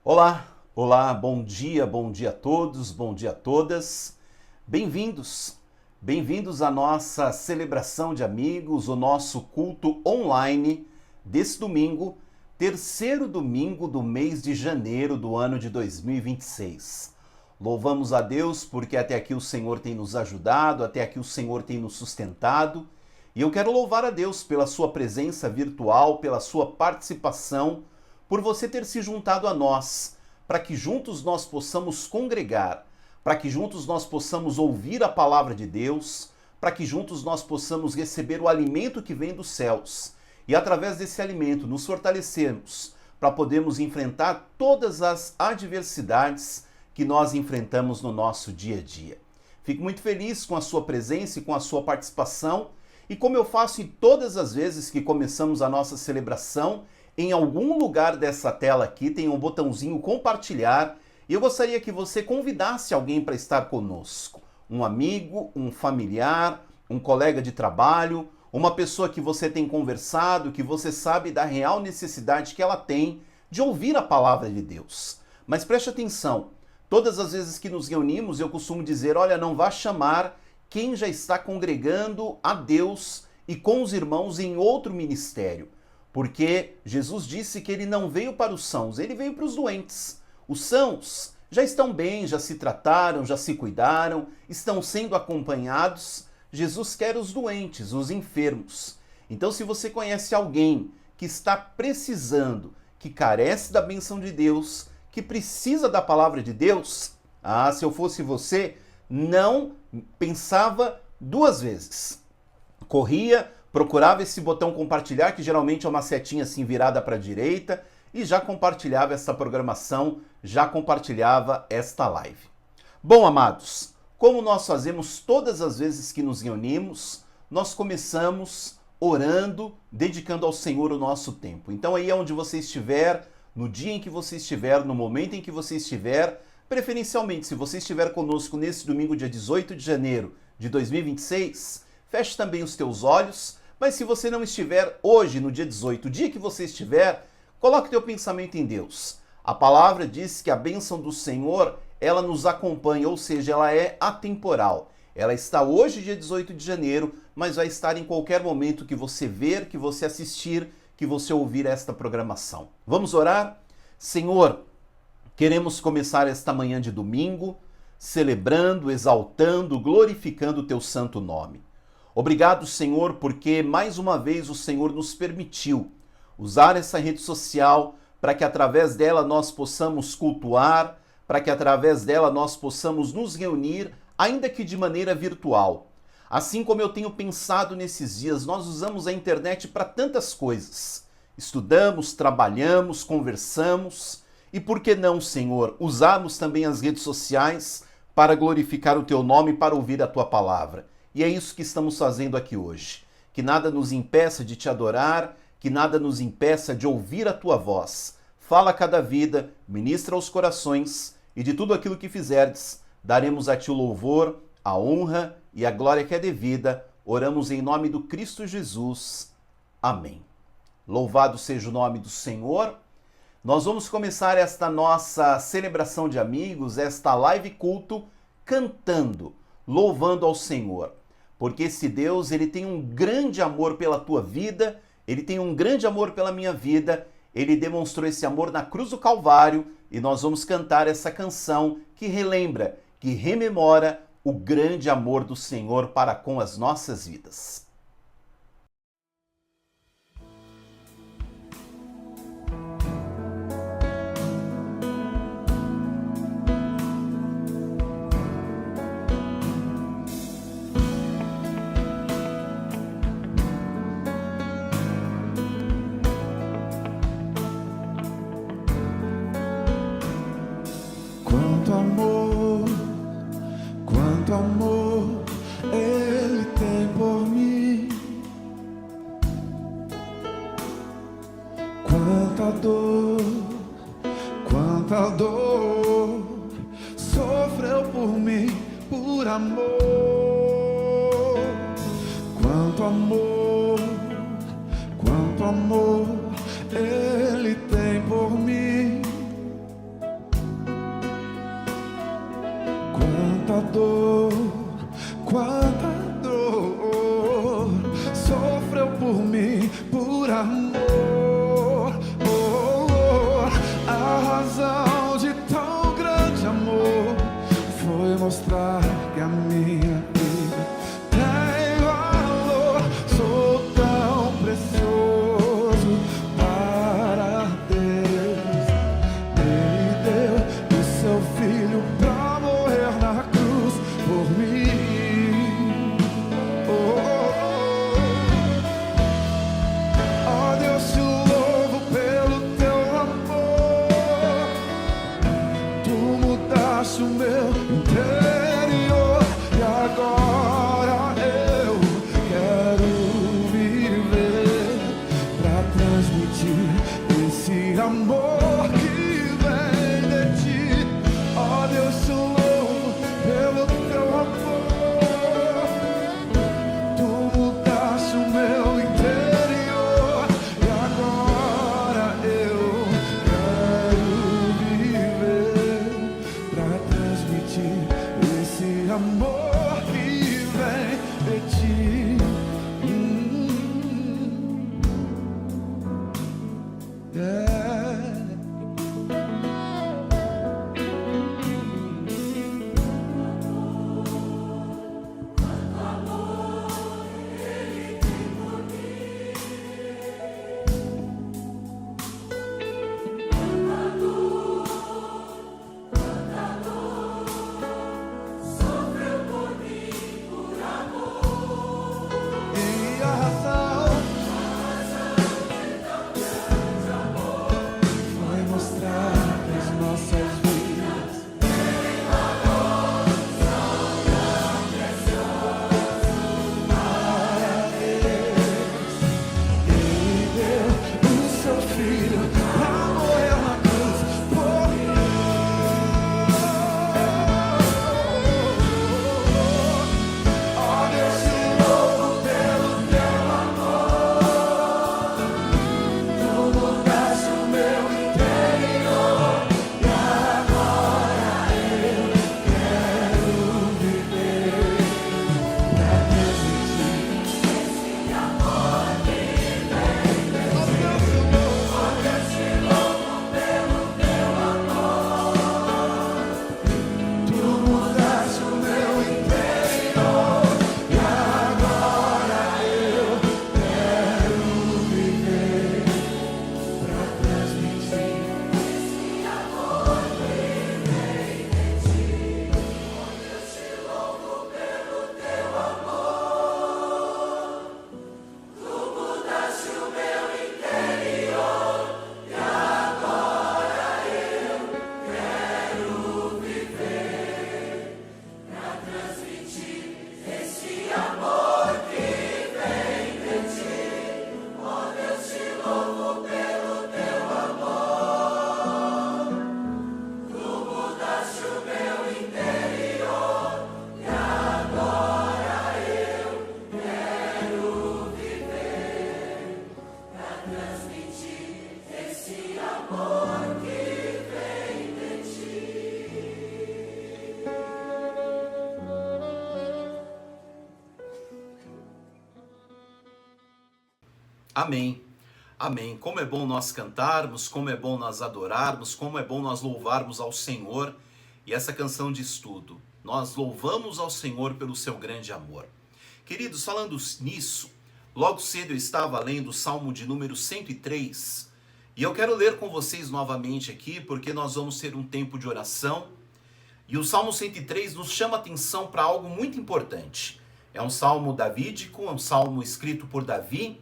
Olá, olá, bom dia a todos, bom dia a todas. Bem-vindos, bem-vindos à nossa celebração de amigos, o nosso culto online desse domingo, terceiro domingo do mês de janeiro do ano de 2026. Louvamos a Deus porque até aqui o Senhor tem nos ajudado, até aqui o Senhor tem nos sustentado. E eu quero louvar a Deus pela sua presença virtual, pela sua participação, por você ter se juntado a nós, para que juntos nós possamos congregar, para que juntos nós possamos ouvir a palavra de Deus, para que juntos nós possamos receber o alimento que vem dos céus e através desse alimento nos fortalecermos para podermos enfrentar todas as adversidades que nós enfrentamos no nosso dia a dia. Fico muito feliz com a sua presença e com a sua participação, e como eu faço em todas as vezes que começamos a nossa celebração, em algum lugar dessa tela aqui tem um botãozinho compartilhar e eu gostaria que você convidasse alguém para estar conosco. Um amigo, um familiar, um colega de trabalho, uma pessoa que você tem conversado, que você sabe da real necessidade que ela tem de ouvir a palavra de Deus. Mas preste atenção, todas as vezes que nos reunimos eu costumo dizer, olha, não vá chamar quem já está congregando a Deus e com os irmãos em outro ministério. Porque Jesus disse que ele não veio para os sãos, ele veio para os doentes. Os sãos já estão bem, já se trataram, já se cuidaram, estão sendo acompanhados. Jesus quer os doentes, os enfermos. Então, se você conhece alguém que está precisando, que carece da bênção de Deus, que precisa da palavra de Deus, se eu fosse você, não pensava duas vezes. Corria, procurava esse botão compartilhar, que geralmente é uma setinha assim virada para a direita, e já compartilhava essa programação, já compartilhava esta live. Bom, amados, como nós fazemos todas as vezes que nos reunimos, nós começamos orando, dedicando ao Senhor o nosso tempo. Então aí onde você estiver, no dia em que você estiver, no momento em que você estiver, preferencialmente se você estiver conosco nesse domingo, dia 18 de janeiro de 2026, feche também os teus olhos. Mas se você não estiver hoje, no dia 18, o dia que você estiver, coloque teu pensamento em Deus. A palavra diz que a bênção do Senhor, ela nos acompanha, ou seja, ela é atemporal. Ela está hoje, dia 18 de janeiro, mas vai estar em qualquer momento que você ver, que você assistir, que você ouvir esta programação. Vamos orar? Senhor, queremos começar esta manhã de domingo, celebrando, exaltando, glorificando o teu santo nome. Obrigado, Senhor, porque mais uma vez o Senhor nos permitiu usar essa rede social para que através dela nós possamos cultuar, para que através dela nós possamos nos reunir, ainda que de maneira virtual. Assim como eu tenho pensado nesses dias, nós usamos a internet para tantas coisas. Estudamos, trabalhamos, conversamos e por que não, Senhor, usarmos também as redes sociais para glorificar o teu nome, para ouvir a tua palavra. E é isso que estamos fazendo aqui hoje. Que nada nos impeça de te adorar, que nada nos impeça de ouvir a tua voz. Fala a cada vida, ministra aos corações, e de tudo aquilo que fizerdes, daremos a ti o louvor, a honra e a glória que é devida. Oramos em nome do Cristo Jesus. Amém. Louvado seja o nome do Senhor. Nós vamos começar esta nossa celebração de amigos, esta live culto, cantando, louvando ao Senhor. Porque esse Deus, ele tem um grande amor pela tua vida, ele tem um grande amor pela minha vida, ele demonstrou esse amor na cruz do Calvário e nós vamos cantar essa canção que relembra, que rememora o grande amor do Senhor para com as nossas vidas. Quanto amor Ele tem por mim, quanta dor sofreu por mim, por amor. Quanto amor Ele tem por mim. Amém. Amém. Como é bom nós cantarmos, como é bom nós adorarmos, como é bom nós louvarmos ao Senhor. E essa canção diz tudo. Nós louvamos ao Senhor pelo seu grande amor. Queridos, falando nisso, logo cedo eu estava lendo o Salmo de número 103. E eu quero ler com vocês novamente aqui, porque nós vamos ter um tempo de oração. E o Salmo 103 nos chama a atenção para algo muito importante. É um salmo davídico, é um salmo escrito por Davi.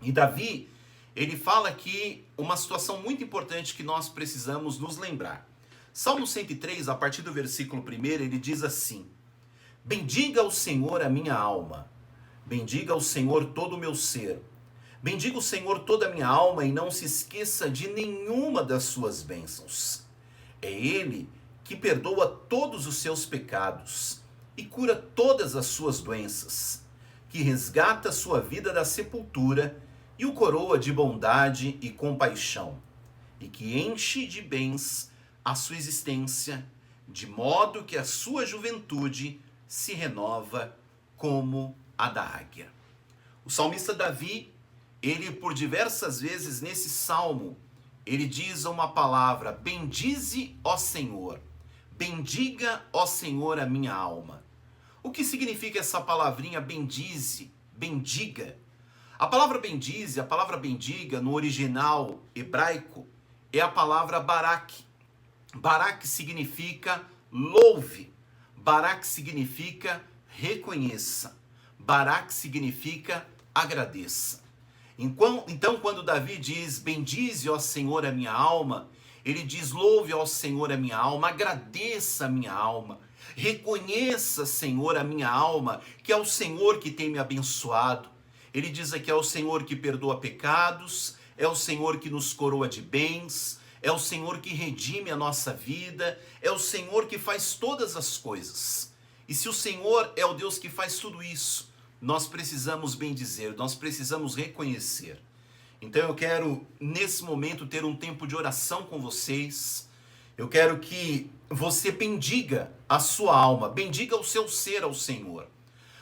E Davi, ele fala aqui uma situação muito importante que nós precisamos nos lembrar. Salmo 103, a partir do versículo 1, ele diz assim: bendiga o Senhor a minha alma, bendiga o Senhor todo o meu ser, bendiga o Senhor toda a minha alma e não se esqueça de nenhuma das suas bênçãos. É Ele que perdoa todos os seus pecados e cura todas as suas doenças, que resgata sua vida da sepultura e o coroa de bondade e compaixão, e que enche de bens a sua existência, de modo que a sua juventude se renova como a da águia. O salmista Davi, ele por diversas vezes nesse salmo, ele diz uma palavra: bendize, ó Senhor, bendiga, ó Senhor, a minha alma. O que significa essa palavrinha bendize, bendiga? A palavra bendiga, no original hebraico, é a palavra barak. Barak significa louve. Barak significa reconheça. Barak significa agradeça. Então, quando Davi diz, bendize, ó Senhor, a minha alma, ele diz, louve, ó Senhor, a minha alma, agradeça a minha alma, reconheça, Senhor, a minha alma, que é o Senhor que tem me abençoado. Ele diz aqui, é o Senhor que perdoa pecados, é o Senhor que nos coroa de bens, é o Senhor que redime a nossa vida, é o Senhor que faz todas as coisas. E se o Senhor é o Deus que faz tudo isso, nós precisamos bendizer, nós precisamos reconhecer. Então eu quero, nesse momento, ter um tempo de oração com vocês. Eu quero que você bendiga a sua alma, bendiga o seu ser ao Senhor,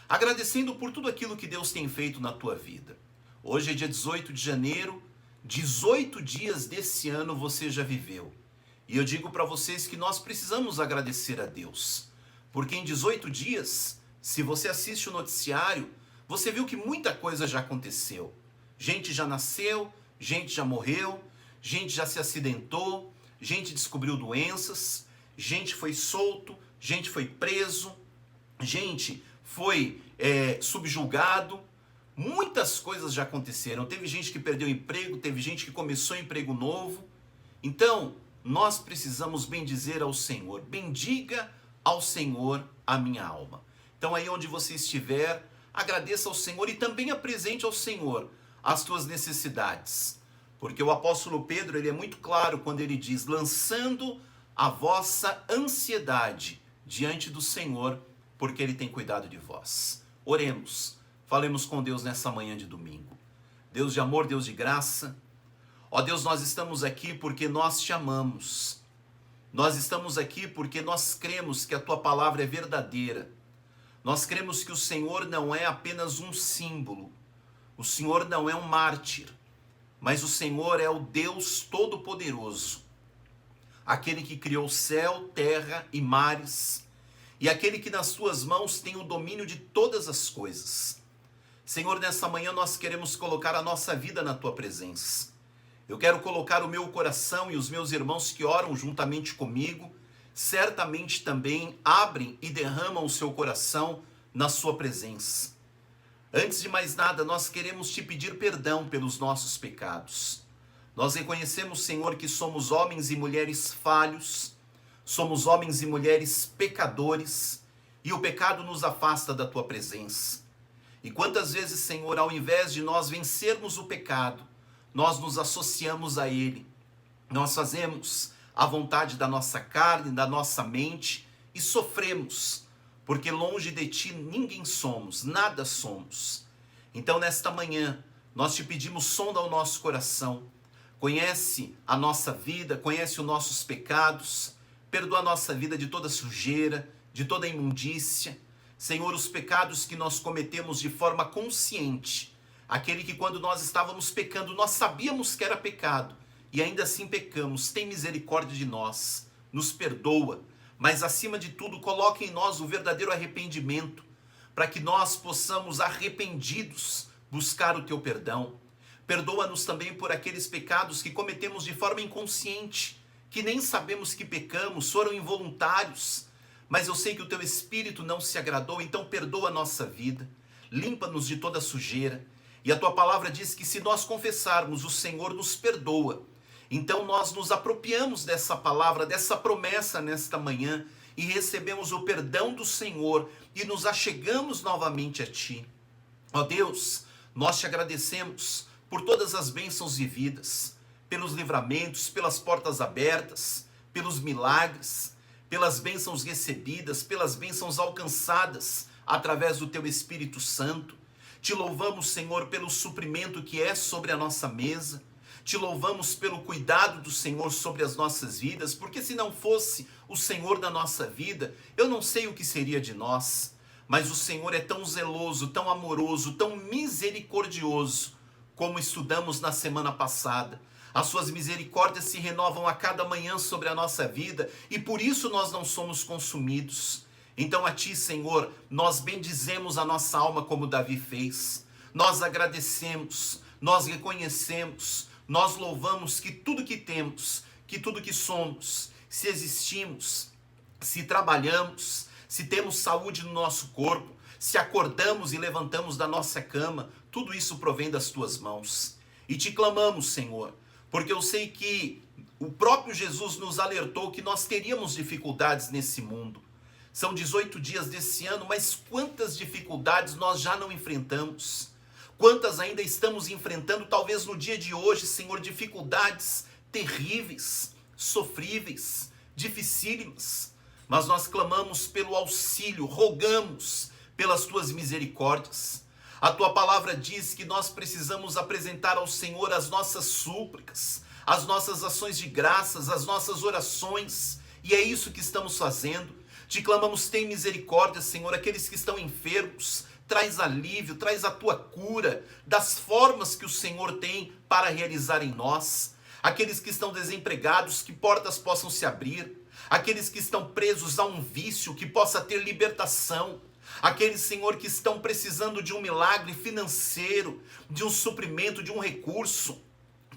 agradecendo por tudo aquilo que Deus tem feito na tua vida. Hoje é dia 18 de janeiro, 18 dias desse ano você já viveu. E eu digo para vocês que nós precisamos agradecer a Deus, porque em 18 dias, se você assiste o noticiário, você viu que muita coisa já aconteceu. Gente já nasceu, gente já morreu, gente já se acidentou, gente descobriu doenças, gente foi solto, gente foi preso, gente foi subjugado. Muitas coisas já aconteceram. Teve gente que perdeu emprego, teve gente que começou emprego novo. Então, nós precisamos bendizer ao Senhor. Bendiga ao Senhor a minha alma. Então, aí onde você estiver, agradeça ao Senhor e também apresente ao Senhor as tuas necessidades. Porque o apóstolo Pedro, ele é muito claro quando ele diz, lançando a vossa ansiedade diante do Senhor, porque Ele tem cuidado de vós. Oremos, falemos com Deus nessa manhã de domingo. Deus de amor, Deus de graça, ó Deus, nós estamos aqui porque nós te amamos. Nós estamos aqui porque nós cremos que a Tua palavra é verdadeira. Nós cremos que o Senhor não é apenas um símbolo. O Senhor não é um mártir, mas o Senhor é o Deus Todo-Poderoso. Aquele que criou céu, terra e mares, e aquele que nas tuas mãos tem o domínio de todas as coisas. Senhor, nessa manhã nós queremos colocar a nossa vida na tua presença. Eu quero colocar o meu coração e os meus irmãos que oram juntamente comigo, certamente também abrem e derramam o seu coração na sua presença. Antes de mais nada, nós queremos te pedir perdão pelos nossos pecados. Nós reconhecemos, Senhor, que somos homens e mulheres falhos, somos homens e mulheres pecadores, e o pecado nos afasta da tua presença. E quantas vezes, Senhor, ao invés de nós vencermos o pecado, nós nos associamos a ele. Nós fazemos a vontade da nossa carne, da nossa mente, e sofremos, porque longe de ti ninguém somos, nada somos. Então, nesta manhã, nós te pedimos, sonda o nosso coração, conhece a nossa vida, conhece os nossos pecados, perdoa a nossa vida de toda sujeira, de toda imundícia. Senhor, os pecados que nós cometemos de forma consciente, aquele que quando nós estávamos pecando, nós sabíamos que era pecado, e ainda assim pecamos, tem misericórdia de nós, nos perdoa, mas acima de tudo coloca em nós o verdadeiro arrependimento, para que nós possamos, arrependidos, buscar o teu perdão. Perdoa-nos também por aqueles pecados que cometemos de forma inconsciente, que nem sabemos que pecamos, foram involuntários, mas eu sei que o teu Espírito não se agradou, então perdoa a nossa vida, limpa-nos de toda sujeira, e a tua palavra diz que se nós confessarmos, o Senhor nos perdoa. Então nós nos apropriamos dessa palavra, dessa promessa nesta manhã, e recebemos o perdão do Senhor, e nos achegamos novamente a Ti. Ó Deus, nós te agradecemos por todas as bênçãos vividas, pelos livramentos, pelas portas abertas, pelos milagres, pelas bênçãos recebidas, pelas bênçãos alcançadas através do Teu Espírito Santo. Te louvamos, Senhor, pelo suprimento que é sobre a nossa mesa. Te louvamos pelo cuidado do Senhor sobre as nossas vidas, porque se não fosse o Senhor da nossa vida, eu não sei o que seria de nós. Mas o Senhor é tão zeloso, tão amoroso, tão misericordioso, como estudamos na semana passada. As suas misericórdias se renovam a cada manhã sobre a nossa vida, e por isso nós não somos consumidos. Então a Ti, Senhor, nós bendizemos a nossa alma como Davi fez. Nós agradecemos, nós reconhecemos, nós louvamos que tudo que temos, que tudo que somos, se existimos, se trabalhamos, se temos saúde no nosso corpo, se acordamos e levantamos da nossa cama, tudo isso provém das Tuas mãos. E Te clamamos, Senhor, porque eu sei que o próprio Jesus nos alertou que nós teríamos dificuldades nesse mundo. São 18 dias desse ano, mas quantas dificuldades nós já não enfrentamos? Quantas ainda estamos enfrentando, talvez no dia de hoje, Senhor, dificuldades terríveis, sofríveis, dificílimas. Mas nós clamamos pelo auxílio, rogamos pelas Tuas misericórdias. A Tua palavra diz que nós precisamos apresentar ao Senhor as nossas súplicas, as nossas ações de graças, as nossas orações, e é isso que estamos fazendo. Te clamamos, tem misericórdia, Senhor, aqueles que estão enfermos, traz alívio, traz a Tua cura, das formas que o Senhor tem para realizar em nós. Aqueles que estão desempregados, que portas possam se abrir. Aqueles que estão presos a um vício, que possa ter libertação. Aqueles, Senhor, que estão precisando de um milagre financeiro, de um suprimento, de um recurso.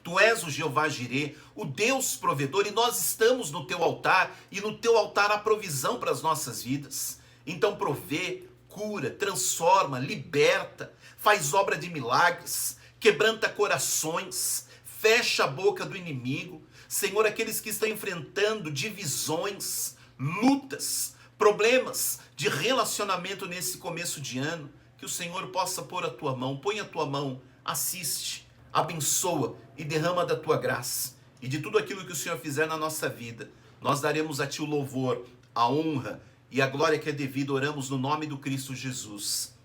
Tu és o Jeová Jirê, o Deus provedor, e nós estamos no Teu altar, e no Teu altar há provisão para as nossas vidas. Então provê, cura, transforma, liberta, faz obra de milagres, quebranta corações, fecha a boca do inimigo. Senhor, aqueles que estão enfrentando divisões, lutas, problemas de relacionamento nesse começo de ano, que o Senhor possa pôr a Tua mão, põe a Tua mão, assiste, abençoa e derrama da Tua graça. E de tudo aquilo que o Senhor fizer na nossa vida, nós daremos a Ti o louvor, a honra e a glória que é devida. Oramos no nome do Cristo Jesus.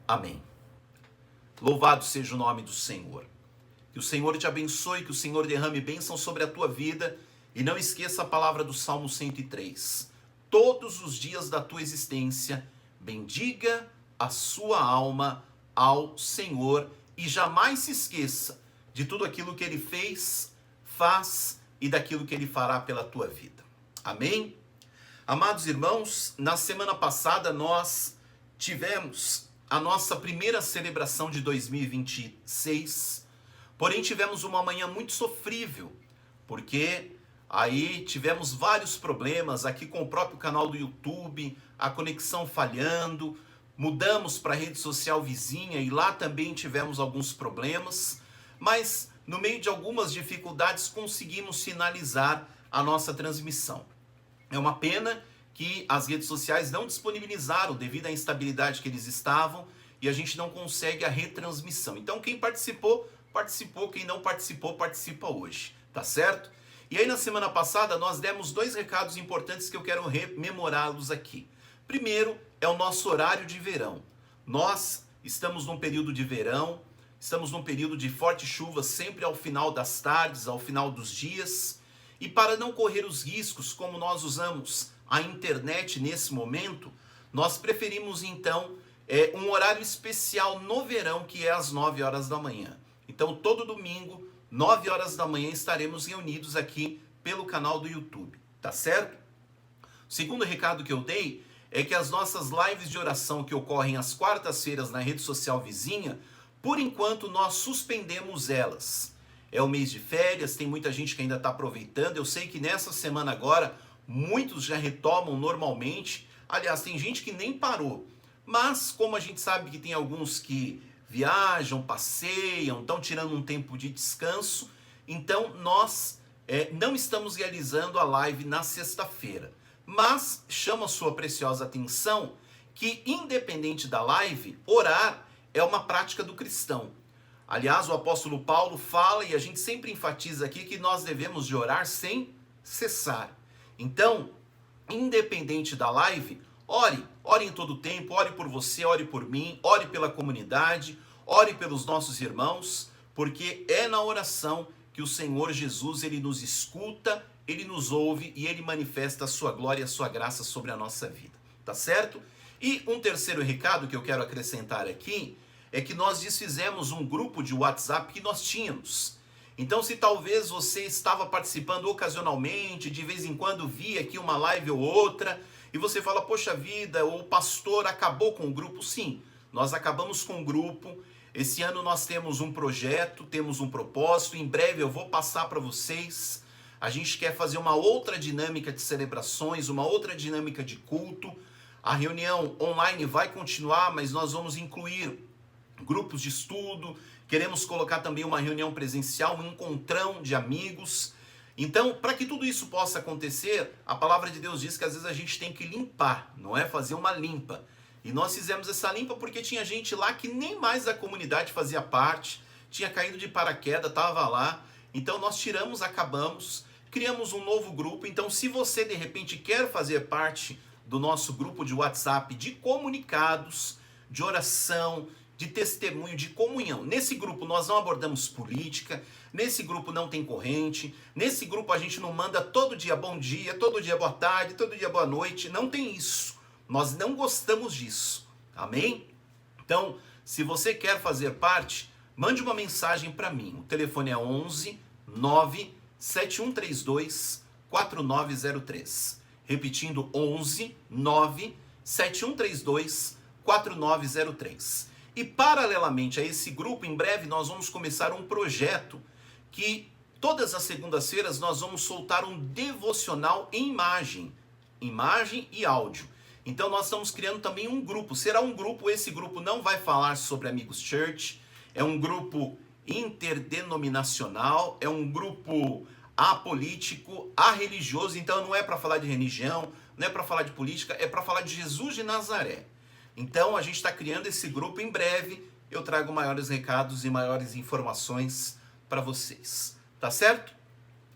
Amém. Louvado seja o nome do Senhor. Que o Senhor te abençoe, que o Senhor derrame bênção sobre a tua vida. E não esqueça a palavra do Salmo 103. Todos os dias da tua existência, bendiga a sua alma ao Senhor e jamais se esqueça de tudo aquilo que Ele fez, faz e daquilo que Ele fará pela tua vida. Amém? Amados irmãos, na semana passada nós tivemos a nossa primeira celebração de 2026, porém tivemos uma manhã muito sofrível, porque aí tivemos vários problemas aqui com o próprio canal do YouTube, a conexão falhando, mudamos para a rede social vizinha e lá também tivemos alguns problemas, mas no meio de algumas dificuldades conseguimos finalizar a nossa transmissão. É uma pena que as redes sociais não disponibilizaram devido à instabilidade que eles estavam e a gente não consegue a retransmissão. Então quem participou, participou, quem não participou, participa hoje, tá certo? E aí na semana passada nós demos 2 recados importantes que eu quero rememorá-los aqui. Primeiro é o nosso horário de verão. Nós estamos num período de verão, estamos num período de forte chuva sempre ao final das tardes, ao final dos dias. E para não correr os riscos, como nós usamos a internet nesse momento, nós preferimos então um horário especial no verão, que é às 9 horas da manhã. Então, todo domingo, 9 horas da manhã, estaremos reunidos aqui pelo canal do YouTube, tá certo? O segundo recado que eu dei é que as nossas lives de oração que ocorrem às quartas-feiras na rede social vizinha, por enquanto nós suspendemos elas. É o mês de férias, tem muita gente que ainda está aproveitando. Eu sei que nessa semana agora, muitos já retomam normalmente. Aliás, tem gente que nem parou. Mas, como a gente sabe que tem alguns que viajam, passeiam, estão tirando um tempo de descanso, então nós não estamos realizando a live na sexta-feira. Mas chama a sua preciosa atenção que, independente da live, orar é uma prática do cristão. Aliás, o apóstolo Paulo fala, e a gente sempre enfatiza aqui, que nós devemos de orar sem cessar. Então, independente da live, ore em todo tempo, ore por você, ore por mim, ore pela comunidade, ore pelos nossos irmãos, porque é na oração que o Senhor Jesus, ele nos escuta, ele nos ouve e ele manifesta a sua glória e a sua graça sobre a nossa vida, tá certo? E um terceiro recado que eu quero acrescentar aqui é que nós desfizemos um grupo de WhatsApp que nós tínhamos. Então, se talvez você estava participando ocasionalmente, de vez em quando via aqui uma live ou outra, e você fala, poxa vida, o pastor acabou com o grupo. Sim, nós acabamos com o grupo. Esse ano nós temos um projeto, temos um propósito, em breve eu vou passar para vocês. A gente quer fazer uma outra dinâmica de celebrações, uma outra dinâmica de culto. A reunião online vai continuar, mas nós vamos incluir grupos de estudo, queremos colocar também uma reunião presencial, um encontrão de amigos. Então, para que tudo isso possa acontecer, a palavra de Deus diz que às vezes a gente tem que limpar, não é? Fazer uma limpa. E nós fizemos essa limpa porque tinha gente lá que nem mais da comunidade fazia parte, tinha caído de paraquedas, estava lá. Então nós tiramos, acabamos, criamos um novo grupo. Então, se você de repente quer fazer parte do nosso grupo de WhatsApp de comunicados, de oração, de testemunho, de comunhão. Nesse grupo nós não abordamos política, nesse grupo não tem corrente, nesse grupo a gente não manda todo dia bom dia, todo dia boa tarde, todo dia boa noite, não tem isso. Nós não gostamos disso, amém? Então, se você quer fazer parte, mande uma mensagem para mim. O telefone é 11 9 7132 4903. Repetindo, 11 9 7132 4903. E paralelamente a esse grupo, em breve nós vamos começar um projeto que todas as segundas-feiras nós vamos soltar um devocional em imagem e áudio. Então nós estamos criando também um grupo, será um grupo, esse grupo não vai falar sobre Amigos Church, é um grupo interdenominacional, é um grupo apolítico, arreligioso, então não é para falar de religião, não é para falar de política, é para falar de Jesus de Nazaré. Então a gente está criando esse grupo, em breve eu trago maiores recados e maiores informações para vocês, tá certo?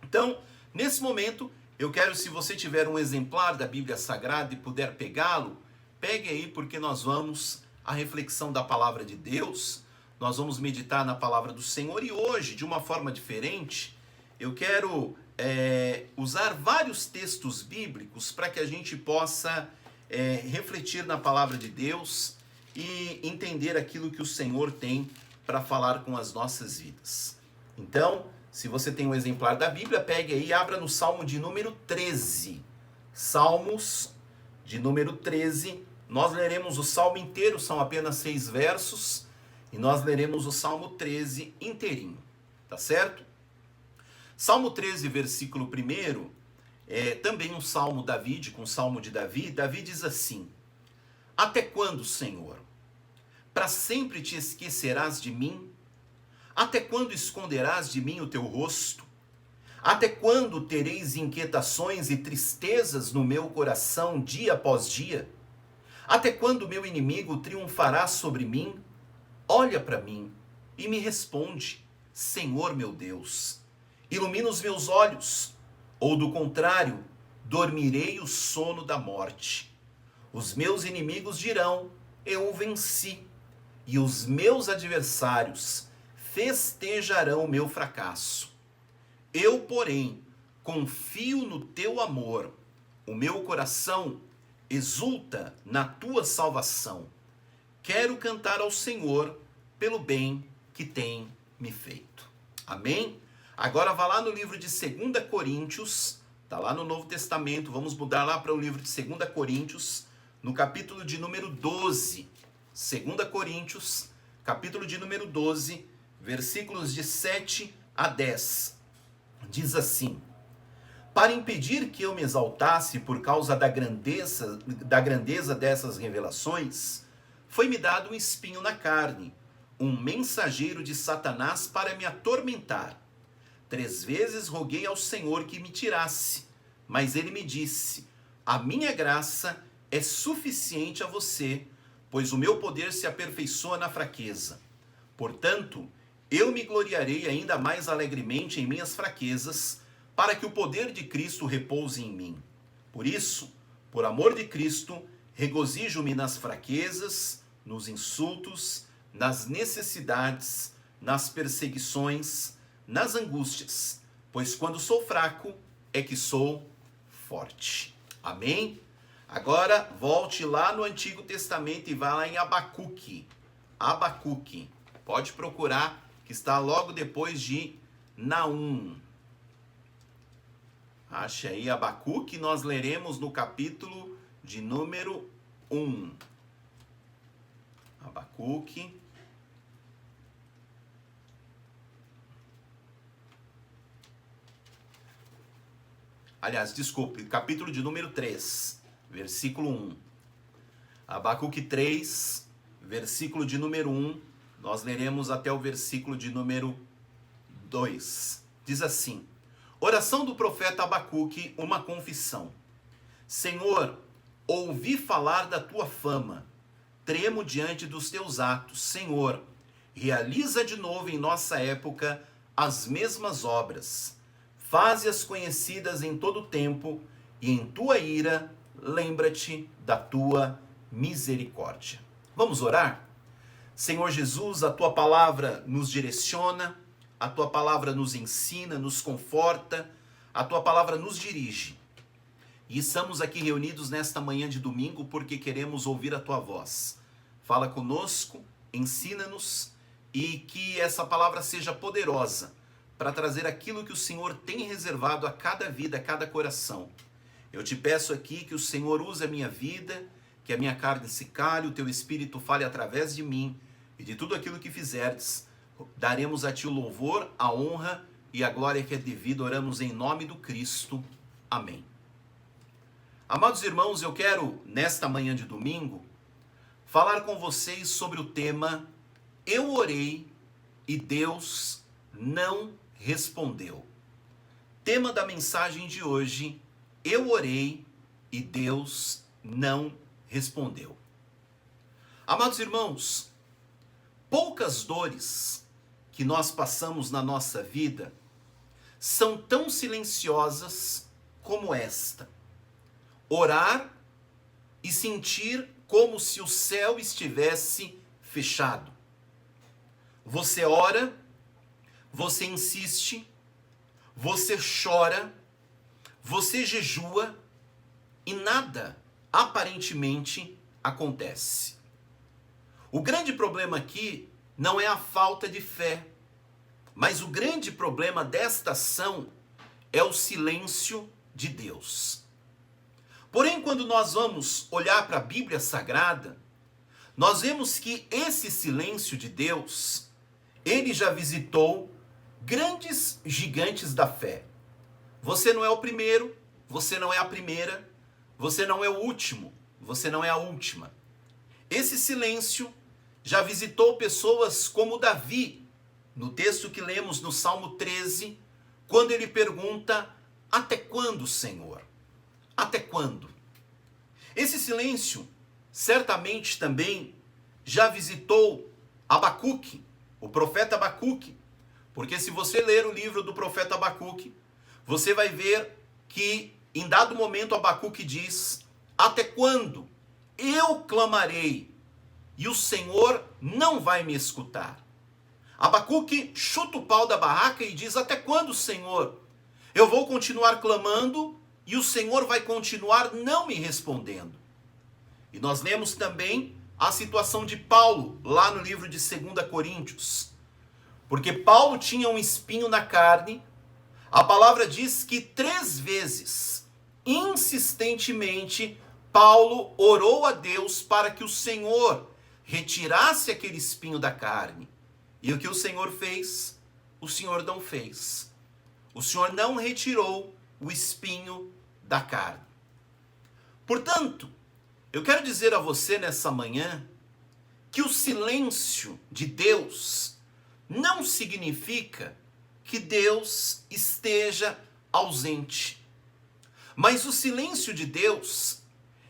Então, nesse momento, eu quero, se você tiver um exemplar da Bíblia Sagrada e puder pegá-lo, pegue aí, porque nós vamos à reflexão da palavra de Deus, nós vamos meditar na palavra do Senhor, e hoje, de uma forma diferente, eu quero usar vários textos bíblicos para que a gente possa refletir na palavra de Deus e entender aquilo que o Senhor tem para falar com as nossas vidas. Então, se você tem um exemplar da Bíblia, pegue aí e abra no Salmo de número 13. Salmos de número 13. Nós leremos o Salmo inteiro, são apenas 6 versos, e nós leremos o Salmo 13 inteirinho, tá certo? Salmo 13, versículo 1, também um salmo davídico, um salmo de Davi. Davi diz assim: até quando, Senhor? Para sempre te esquecerás de mim? Até quando esconderás de mim o teu rosto? Até quando tereis inquietações e tristezas no meu coração dia após dia? Até quando meu inimigo triunfará sobre mim? Olha para mim e me responde, Senhor meu Deus. Ilumina os meus olhos, ou do contrário, dormirei o sono da morte. Os meus inimigos dirão, eu o venci, e os meus adversários festejarão o meu fracasso. Eu, porém, confio no teu amor, o meu coração exulta na tua salvação. quero cantar ao Senhor pelo bem que tem me feito. Amém? Agora vá lá no livro de 2 Coríntios, está lá no Novo Testamento, vamos mudar lá para o livro de 2 Coríntios, no capítulo de número 12. 2 Coríntios, capítulo de número 12, versículos de 7 a 10. Diz assim: para impedir que eu me exaltasse por causa da grandeza dessas revelações, foi-me dado um espinho na carne, um mensageiro de Satanás para me atormentar. 3 vezes roguei ao Senhor que me tirasse, mas ele me disse: a minha graça é suficiente a você, pois o meu poder se aperfeiçoa na fraqueza. Portanto, eu me gloriarei ainda mais alegremente em minhas fraquezas, para que o poder de Cristo repouse em mim. Por isso, por amor de Cristo, regozijo-me nas fraquezas, nos insultos, nas necessidades, nas perseguições, nas angústias, pois quando sou fraco é que sou forte. Amém? Agora volte lá no Antigo Testamento e vá lá em Abacuque. Abacuque. Pode procurar, que está logo depois de Naum. Ache aí Abacuque, nós leremos no capítulo de número 1. Abacuque. Aliás, desculpe, capítulo de número 3, versículo 1. Abacuque 3, versículo de número 1, nós leremos até o versículo de número 2. Diz assim: oração do profeta Abacuque, uma confissão. Senhor, ouvi falar da tua fama, tremo diante dos teus atos. Senhor, realiza de novo em nossa época as mesmas obras. Faze-as conhecidas em todo o tempo, e em tua ira, lembra-te da tua misericórdia. Vamos orar? Senhor Jesus, a tua palavra nos direciona, a tua palavra nos ensina, nos conforta, a tua palavra nos dirige. E estamos aqui reunidos nesta manhã de domingo porque queremos ouvir a tua voz. Fala conosco, ensina-nos e que essa palavra seja poderosa para trazer aquilo que o Senhor tem reservado a cada vida, a cada coração. Eu te peço aqui que o Senhor use a minha vida, que a minha carne se cale, o teu Espírito fale através de mim, e de tudo aquilo que fizerdes, daremos a ti o louvor, a honra e a glória que é devida. Oramos em nome do Cristo. Amém. Amados irmãos, eu quero, nesta manhã de domingo, falar com vocês sobre o tema Eu orei e Deus não respondeu. Tema da mensagem de hoje: eu orei e Deus não respondeu. Amados irmãos, poucas dores que nós passamos na nossa vida são tão silenciosas como esta. Orar e sentir como se o céu estivesse fechado. Você ora, você insiste, você chora, você jejua e nada aparentemente acontece. O grande problema aqui não é a falta de fé, mas o grande problema desta ação é o silêncio de Deus. Porém, quando nós vamos olhar para a Bíblia Sagrada, nós vemos que esse silêncio de Deus, ele já visitou grandes gigantes da fé. Você não é o primeiro, você não é a primeira, você não é o último, você não é a última. Esse silêncio já visitou pessoas como Davi, no texto que lemos no Salmo 13, quando ele pergunta: até quando, Senhor? Até quando? Esse silêncio certamente também já visitou Abacuque, o profeta Abacuque, porque se você ler o livro do profeta Abacuque, você vai ver que em dado momento Abacuque diz: até quando eu clamarei e o Senhor não vai me escutar? Abacuque chuta o pau da barraca e diz: até quando, Senhor? Eu vou continuar clamando e o Senhor vai continuar não me respondendo. E nós lemos também a situação de Paulo, lá no livro de 2 Coríntios. Porque Paulo tinha um espinho na carne. A palavra diz que 3 vezes, insistentemente, Paulo orou a Deus para que o Senhor retirasse aquele espinho da carne. E o que o Senhor fez? O Senhor não fez. O Senhor não retirou o espinho da carne. Portanto, eu quero dizer a você nessa manhã que o silêncio de Deus não significa que Deus esteja ausente. Mas o silêncio de Deus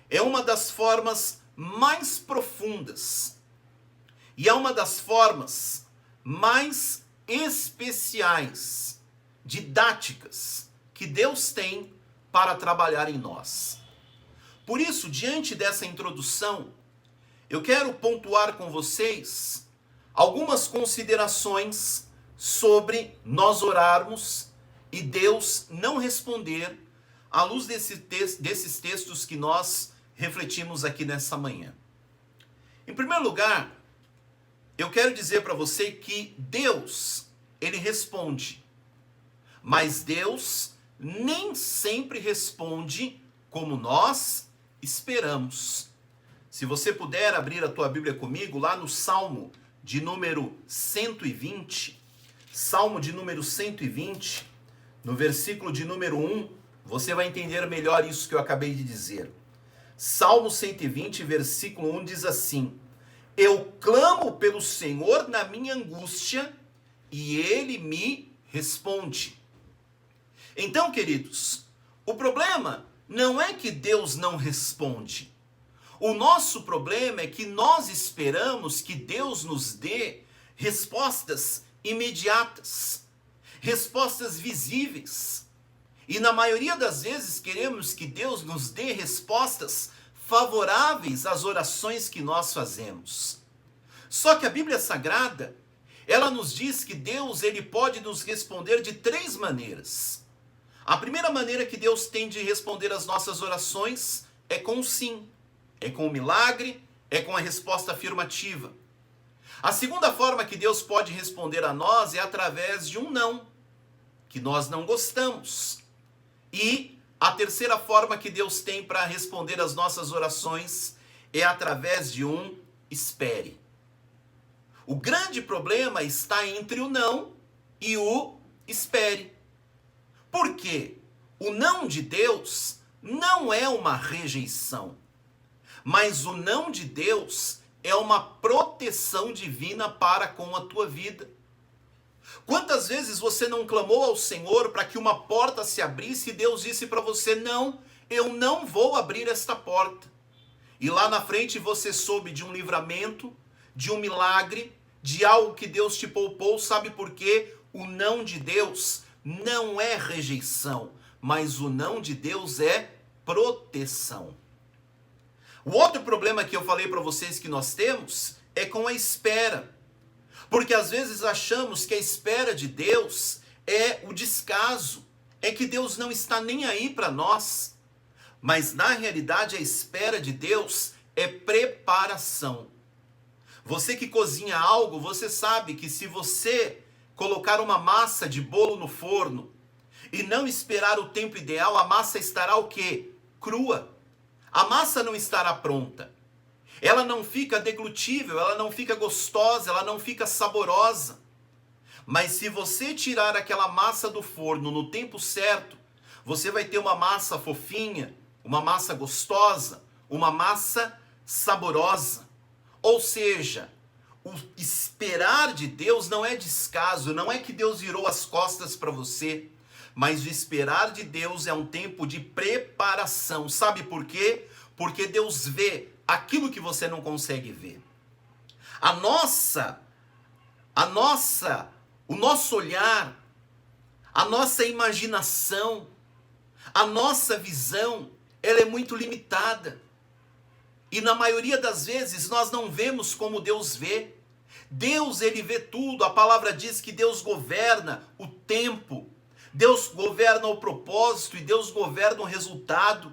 é uma das formas mais profundas e é uma das formas mais especiais, didáticas, que Deus tem para trabalhar em nós. Por isso, diante dessa introdução, eu quero pontuar com vocês algumas considerações sobre nós orarmos e Deus não responder à luz desses textos que nós refletimos aqui nessa manhã. Em primeiro lugar, eu quero dizer para você que Deus, ele responde, mas Deus nem sempre responde como nós esperamos. Se você puder abrir a tua Bíblia comigo, lá no Salmo de número 120, Salmo de número 120, no versículo de número 1, você vai entender melhor isso que eu acabei de dizer. Salmo 120, versículo 1 diz assim: eu clamo pelo Senhor na minha angústia, e Ele me responde. Então, queridos, o problema não é que Deus não responde. O nosso problema é que nós esperamos que Deus nos dê respostas imediatas, respostas visíveis. E na maioria das vezes queremos que Deus nos dê respostas favoráveis às orações que nós fazemos. Só que a Bíblia Sagrada, ela nos diz que Deus, ele pode nos responder de 3 maneiras. A primeira maneira que Deus tem de responder às nossas orações é com o sim, é com o milagre, é com a resposta afirmativa. A segunda forma que Deus pode responder a nós é através de um não, que nós não gostamos. E a terceira forma que Deus tem para responder às nossas orações é através de um espere. O grande problema está entre o não e o espere. Por quê? O não de Deus não é uma rejeição, mas o não de Deus é uma proteção divina para com a tua vida. Quantas vezes você não clamou ao Senhor para que uma porta se abrisse e Deus disse para você: não, eu não vou abrir esta porta. E lá na frente você soube de um livramento, de um milagre, de algo que Deus te poupou. Sabe por quê? O não de Deus não é rejeição, mas o não de Deus é proteção. O outro problema que eu falei para vocês que nós temos é com a espera. Porque às vezes achamos que a espera de Deus é o descaso, é que Deus não está nem aí para nós. Mas na realidade a espera de Deus é preparação. Você que cozinha algo, você sabe que se você colocar uma massa de bolo no forno e não esperar o tempo ideal, a massa estará o quê? Crua. A massa não estará pronta. Ela não fica deglutível, ela não fica gostosa, ela não fica saborosa. Mas se você tirar aquela massa do forno no tempo certo, você vai ter uma massa fofinha, uma massa gostosa, uma massa saborosa. Ou seja, o esperar de Deus não é descaso, não é que Deus virou as costas para você, mas o esperar de Deus é um tempo de preparação. Sabe por quê? Porque Deus vê aquilo que você não consegue ver. O nosso olhar, a nossa imaginação, a nossa visão, ela é muito limitada. E na maioria das vezes nós não vemos como Deus vê. Deus, ele vê tudo. A palavra diz que Deus governa o tempo, Deus governa o propósito e Deus governa o resultado.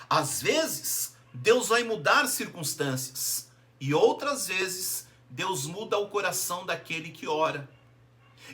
Às vezes, Deus vai mudar circunstâncias. e outras vezes Deus muda o coração daquele que ora.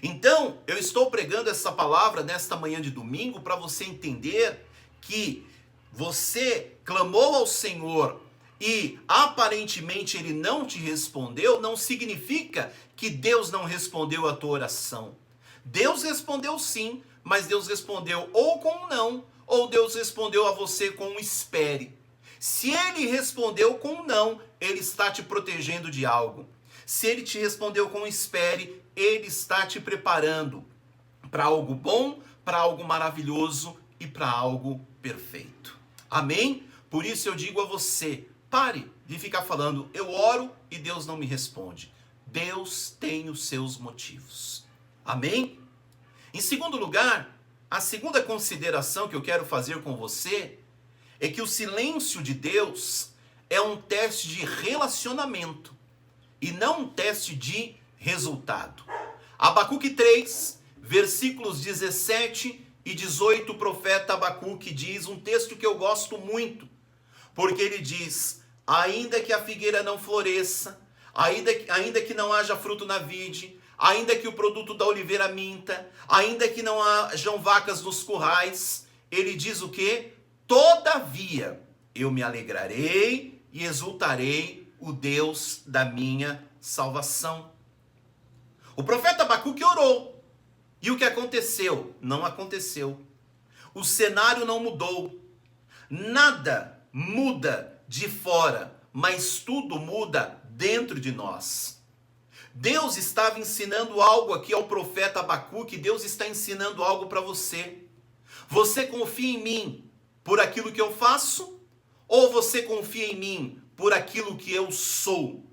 Então, eu estou pregando essa palavra nesta manhã de domingo para você entender que você clamou ao Senhor e aparentemente Ele não te respondeu, não significa que Deus não respondeu a tua oração. Deus respondeu sim, mas Deus respondeu ou com um não, ou Deus respondeu a você com um espere. Se Ele respondeu com um não, Ele está te protegendo de algo. Se Ele te respondeu com um espere, Ele está te preparando para algo bom, para algo maravilhoso e para algo perfeito. Amém? Por isso eu digo a você, pare de ficar falando, eu oro e Deus não me responde. Deus tem os seus motivos. Amém? Em segundo lugar, a segunda consideração que eu quero fazer com você é que o silêncio de Deus é um teste de relacionamento e não um teste de resultado. Abacuque 3, versículos 17 e 18, o profeta Abacuque diz um texto que eu gosto muito, porque ele diz, ainda que a figueira não floresça, ainda que não haja fruto na vide, ainda que o produto da oliveira minta, ainda que não hajam vacas nos currais, ele diz o quê? Todavia eu me alegrarei e exultarei o Deus da minha salvação. O profeta Abacuque orou. E o que aconteceu? Não aconteceu. O cenário não mudou. Nada muda de fora, mas tudo muda dentro de nós. Deus estava ensinando algo aqui ao profeta Abacuque, Deus está ensinando algo para você. Você confia em mim por aquilo que eu faço? Ou você confia em mim por aquilo que eu sou?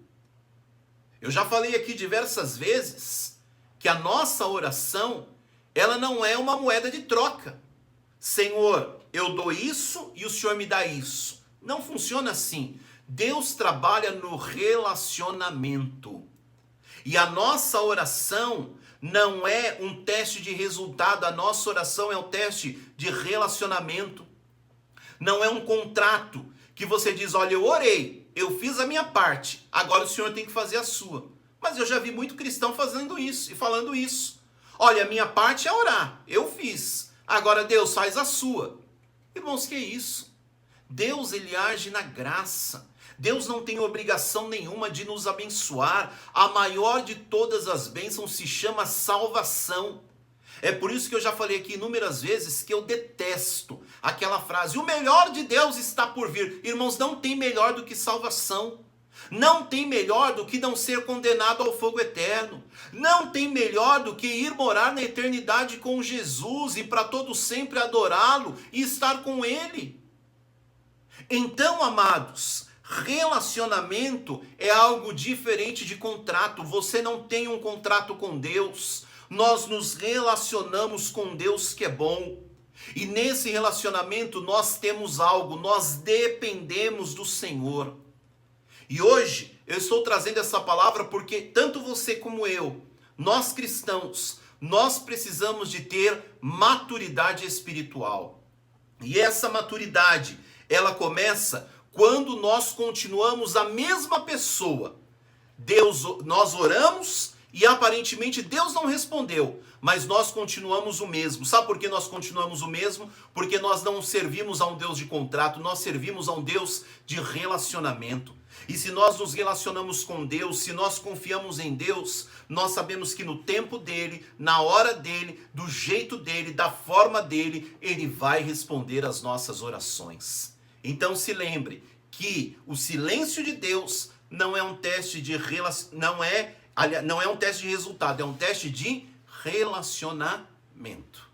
Eu já falei aqui diversas vezes que a nossa oração, ela não é uma moeda de troca. Senhor, eu dou isso e o Senhor me dá isso. Não funciona assim. Deus trabalha no relacionamento. E a nossa oração não é um teste de resultado, a nossa oração é um teste de relacionamento. Não é um contrato que você diz, olha, eu orei, eu fiz a minha parte, agora o Senhor tem que fazer a sua. Mas eu já vi muito cristão fazendo isso e falando isso. Olha, a minha parte é orar, eu fiz, agora Deus faz a sua. Irmãos, que é isso? Deus, ele age na graça. Deus não tem obrigação nenhuma de nos abençoar. A maior de todas as bênçãos se chama salvação. É por isso que eu já falei aqui inúmeras vezes que eu detesto aquela frase, o melhor de Deus está por vir. Irmãos, não tem melhor do que salvação. Não tem melhor do que não ser condenado ao fogo eterno. Não tem melhor do que ir morar na eternidade com Jesus e para todo sempre adorá-lo e estar com Ele. Então, amados, relacionamento é algo diferente de contrato. Você não tem um contrato com Deus. Nós nos relacionamos com Deus que é bom. E nesse relacionamento nós temos algo, nós dependemos do Senhor. E hoje eu estou trazendo essa palavra porque tanto você como eu, nós cristãos, nós precisamos de ter maturidade espiritual. E essa maturidade, ela começa quando nós continuamos a mesma pessoa. Nós oramos e aparentemente Deus não respondeu, mas nós continuamos o mesmo. Sabe por que nós continuamos o mesmo? Porque nós não servimos a um Deus de contrato, nós servimos a um Deus de relacionamento. E se nós nos relacionamos com Deus, se nós confiamos em Deus, nós sabemos que no tempo dele, na hora dele, do jeito dele, da forma dele, ele vai responder às nossas orações. Então se lembre que o silêncio de Deus não é um teste de não é um teste de resultado, é um teste de relacionamento.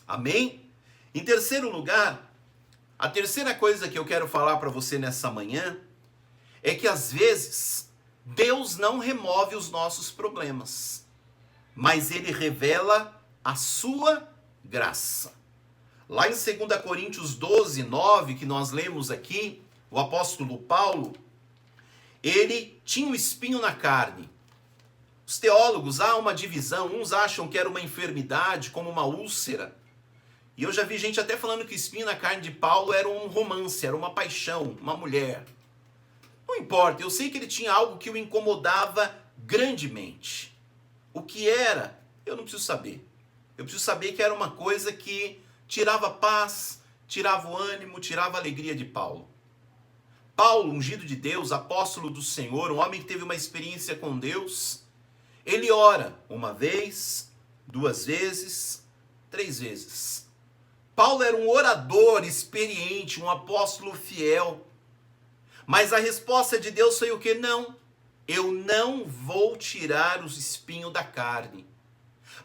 Amém? Em terceiro lugar, a terceira coisa que eu quero falar para você nessa manhã é que às vezes Deus não remove os nossos problemas, mas Ele revela a sua graça. Lá em 2 Coríntios 12, 9, que nós lemos aqui, o apóstolo Paulo, ele tinha um espinho na carne. Os teólogos, há uma divisão, uns acham que era uma enfermidade, como uma úlcera. E eu já vi gente até falando que o espinho na carne de Paulo era um romance, era uma paixão, uma mulher. Não importa, eu sei que ele tinha algo que o incomodava grandemente. O que era? Eu não preciso saber. Eu preciso saber que era uma coisa que tirava a paz, tirava o ânimo, tirava a alegria de Paulo. Paulo, ungido de Deus, apóstolo do Senhor, um homem que teve uma experiência com Deus, ele ora uma vez, 2 vezes, 3 vezes. Paulo era um orador experiente, um apóstolo fiel. Mas a resposta de Deus foi o quê? Não, eu não vou tirar os espinhos da carne.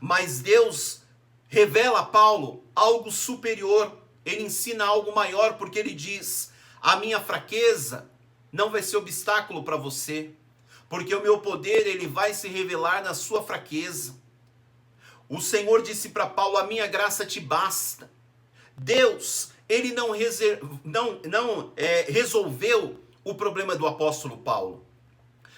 Mas Deus revela a Paulo algo superior. Ele ensina algo maior, porque ele diz: a minha fraqueza não vai ser obstáculo para você, porque o meu poder ele vai se revelar na sua fraqueza. O Senhor disse para Paulo: a minha graça te basta. Deus, ele não resolveu o problema do apóstolo Paulo,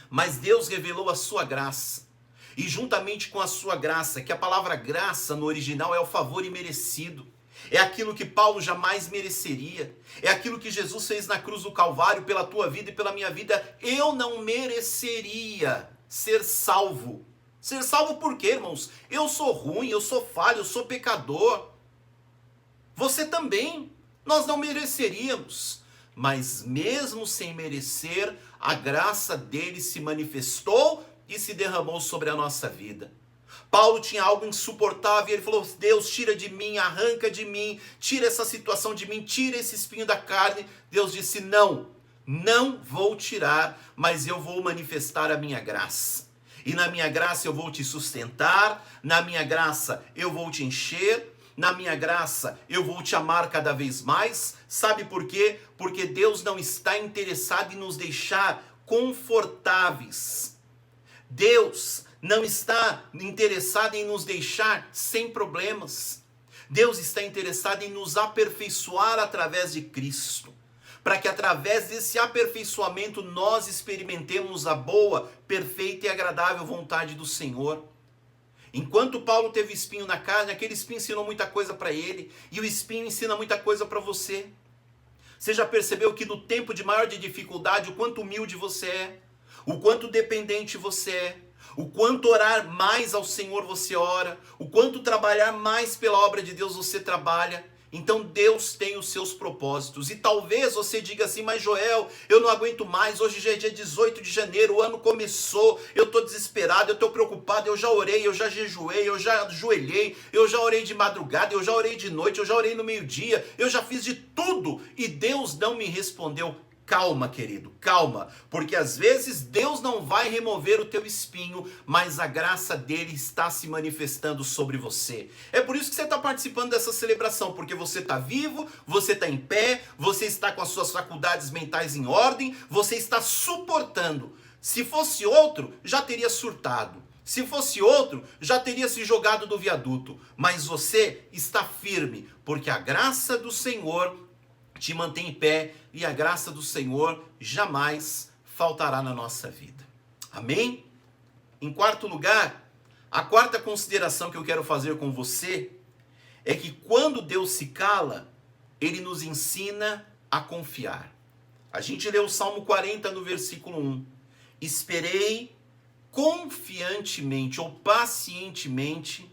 mas Deus revelou a sua graça. E juntamente com a sua graça, que a palavra graça no original é o favor imerecido, é aquilo que Paulo jamais mereceria, é aquilo que Jesus fez na cruz do Calvário pela tua vida e pela minha vida. Eu não mereceria ser salvo. Ser salvo por quê, irmãos? Eu sou ruim, eu sou falho, eu sou pecador. Você também. Nós não mereceríamos. Mas mesmo sem merecer, a graça dele se manifestou e se derramou sobre a nossa vida. Paulo tinha algo insuportável e ele falou: Deus, tira de mim, arranca de mim, tira essa situação de mim, tira esse espinho da carne. Deus disse: não, não vou tirar, mas eu vou manifestar a minha graça. E na minha graça eu vou te sustentar, na minha graça eu vou te encher, na minha graça eu vou te amar cada vez mais. Sabe por quê? Porque Deus não está interessado em nos deixar confortáveis. Deus não está interessado em nos deixar sem problemas. Deus está interessado em nos aperfeiçoar através de Cristo, para que através desse aperfeiçoamento nós experimentemos a boa, perfeita e agradável vontade do Senhor. Enquanto Paulo teve espinho na carne, aquele espinho ensinou muita coisa para ele, e o espinho ensina muita coisa para você. Você já percebeu que no tempo de maior dificuldade, o quanto humilde você é, o quanto dependente você é, o quanto orar mais ao Senhor você ora, o quanto trabalhar mais pela obra de Deus você trabalha? Então Deus tem os seus propósitos. E talvez você diga assim: mas Joel, eu não aguento mais, hoje já é dia 18 de janeiro, o ano começou, eu estou desesperado, eu estou preocupado, eu já orei, eu já jejuei, eu já ajoelhei, eu já orei de madrugada, eu já orei de noite, eu já orei no meio-dia, eu já fiz de tudo e Deus não me respondeu. Calma, querido, calma, porque às vezes Deus não vai remover o teu espinho, mas a graça dele está se manifestando sobre você. É por isso que você está participando dessa celebração, porque você está vivo, você está em pé, você está com as suas faculdades mentais em ordem, você está suportando. Se fosse outro, já teria surtado. Se fosse outro, já teria se jogado do viaduto. Mas você está firme, porque a graça do Senhor te mantém em pé e a graça do Senhor jamais faltará na nossa vida. Amém? Em quarto lugar, a quarta consideração que eu quero fazer com você é que quando Deus se cala, Ele nos ensina a confiar. A gente leu o Salmo 40 no versículo 1. Esperei confiantemente ou pacientemente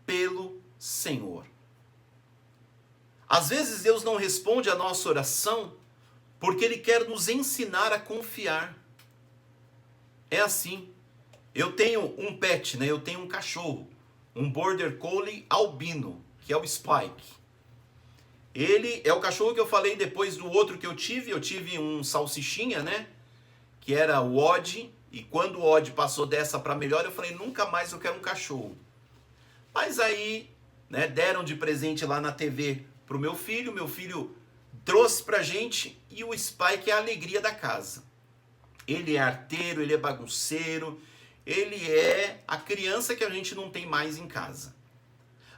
pelo Senhor. Às vezes Deus não responde a nossa oração porque Ele quer nos ensinar a confiar. É assim. Eu tenho um pet, né? Eu tenho um cachorro, um Border Collie albino, que é o Spike. Ele é o cachorro que eu falei depois do outro que eu tive um salsichinha, né? Que era o Odd, e quando o Odd passou dessa para melhor, eu falei: nunca mais eu quero um cachorro. Mas aí, né, deram de presente lá na TV pro meu filho trouxe pra gente, e o Spike é a alegria da casa. Ele é arteiro, ele é bagunceiro, ele é a criança que a gente não tem mais em casa.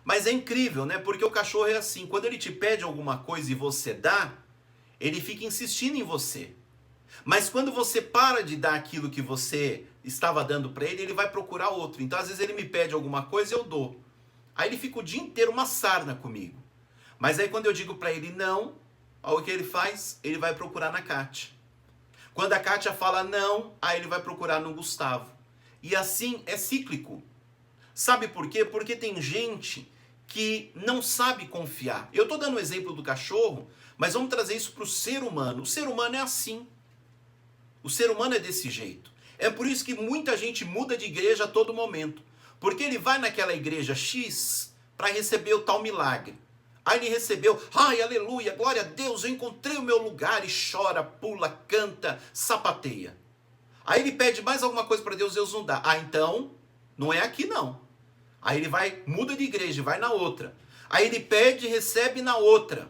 Mas é incrível, né? Porque o cachorro é assim, quando ele te pede alguma coisa e você dá, ele fica insistindo em você. Mas quando você para de dar aquilo que você estava dando para ele, ele vai procurar outro. Então às vezes ele me pede alguma coisa e eu dou. Aí ele fica o dia inteiro uma sarna comigo. Mas aí quando eu digo para ele não, olha o que ele faz, ele vai procurar na Kátia. Quando a Kátia fala não, aí ele vai procurar no Gustavo. E assim é cíclico. Sabe por quê? Porque tem gente que não sabe confiar. Eu estou dando o exemplo do cachorro, mas vamos trazer isso para o ser humano. O ser humano é assim. O ser humano é desse jeito. É por isso que muita gente muda de igreja a todo momento. Porque ele vai naquela igreja X para receber o tal milagre. Aí ele recebeu, ai, aleluia, glória a Deus, eu encontrei o meu lugar, e chora, pula, canta, sapateia. Aí ele pede mais alguma coisa para Deus, Deus não dá. Ah, então, não é aqui não. Aí ele vai, muda de igreja, vai na outra. Aí ele pede e recebe na outra.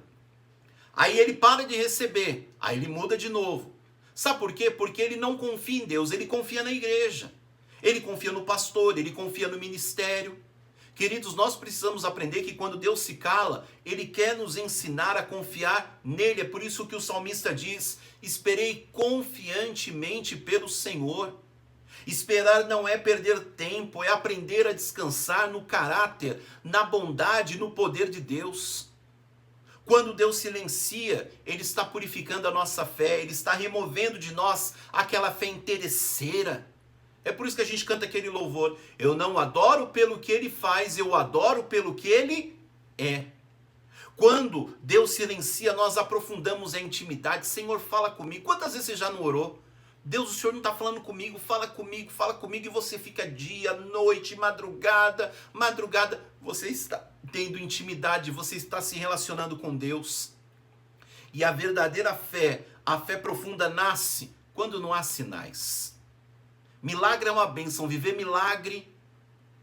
Aí ele para de receber, aí ele muda de novo. Sabe por quê? Porque ele não confia em Deus, ele confia na igreja. Ele confia no pastor, ele confia no ministério. Queridos, nós precisamos aprender que quando Deus se cala, Ele quer nos ensinar a confiar nele. É por isso que o salmista diz, esperei confiantemente pelo Senhor. Esperar não é perder tempo, é aprender a descansar no caráter, na bondade, no poder de Deus. Quando Deus silencia, Ele está purificando a nossa fé, Ele está removendo de nós aquela fé interesseira. É por isso que a gente canta aquele louvor. Eu não adoro pelo que Ele faz, eu adoro pelo que Ele é. Quando Deus silencia, nós aprofundamos a intimidade. Senhor, fala comigo. Quantas vezes você já não orou? Deus, o Senhor não está falando comigo, fala comigo, e você fica dia, noite, madrugada. Você está tendo intimidade, você está se relacionando com Deus. E a verdadeira fé, a fé profunda nasce quando não há sinais. Milagre é uma bênção, viver milagre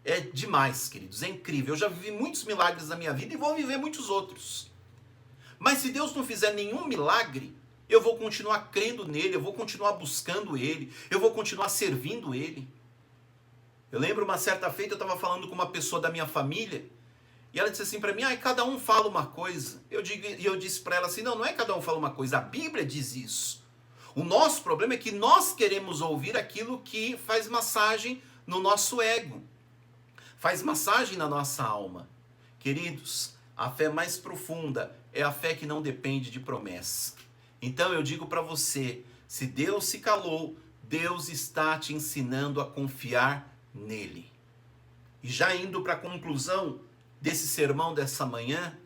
é demais, queridos, é incrível. Eu já vivi muitos milagres na minha vida e vou viver muitos outros. Mas se Deus não fizer nenhum milagre, eu vou continuar crendo nele, eu vou continuar buscando ele, eu vou continuar servindo ele. Eu lembro uma certa feita, eu estava falando com uma pessoa da minha família, e ela disse assim para mim, cada um fala uma coisa. Eu disse para ela assim, não é cada um fala uma coisa, a Bíblia diz isso. O nosso problema é que nós queremos ouvir aquilo que faz massagem no nosso ego, faz massagem na nossa alma. Queridos, a fé mais profunda é a fé que não depende de promessa. Então eu digo para você, se Deus se calou, Deus está te ensinando a confiar nele. E já indo para a conclusão desse sermão dessa manhã,